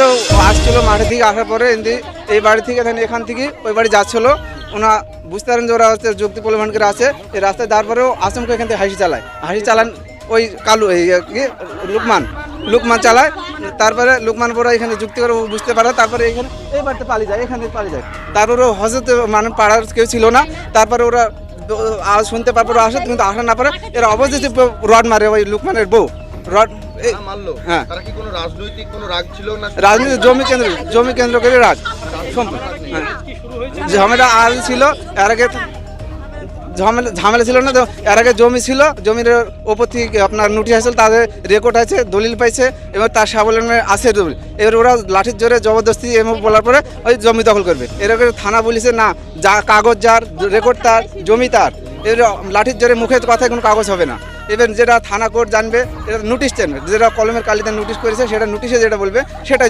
তো আসছিল মাঠে থেকে আসার পরে এই বাড়ি থেকে এখান থেকে ওই বাড়ি যাচ্ছিল। ওনা বুঝতে পারেন যে ওরা হচ্ছে যুক্তি পরিমাণ করে আছে এই রাস্তায়, তারপরেও আচমকা এখান থেকে হাসি চালান ওই কালু লুকমান চালায়। তারপরে লুকমান পরে এখানে যুক্তি করে বুঝতে পারে, তারপরে এখানে এই বাড়িতে পালিয়ে যায়, এখানে পালিয়ে যায়। তারপরে হজরত মানে পাড়ার কেউ ছিল না, তারপরে ওরা শুনতে পারপরে আসে, কিন্তু আসা না পারে এরা অবশেষে রড মারে ওই লুকমানের বউ রড। হ্যাঁ, রাজনীতি জমি কেন্দ্র করে রাজ ঝামেলা আর ছিল। এর আগে ঝামেলা ছিল না তো, এর আগে জমি ছিল, জমির ওপর থেকে আপনার নোটিশ আসছিল, তাদের রেকর্ড আছে, দলিল পাইছে, এবার তার সাবলম্বনে আছে দলিল। এবার ওরা লাঠির জোরে জবরদস্তি এবং বলার পরে ওই জমি দখল করবে। এরকম থানা বলেছে না, যা কাগজ যার, রেকর্ড তার, জমি তার। এর লাঠির জোরে মুখের কথায় কোনো কাগজ হবে না। এবার যেটা থানা কোর্ট জানবে, এটা নোটিশ জানবে, যেটা কলমের কালিতে নোটিশ করেছে সেটা নোটিশে যেটা বলবে সেটা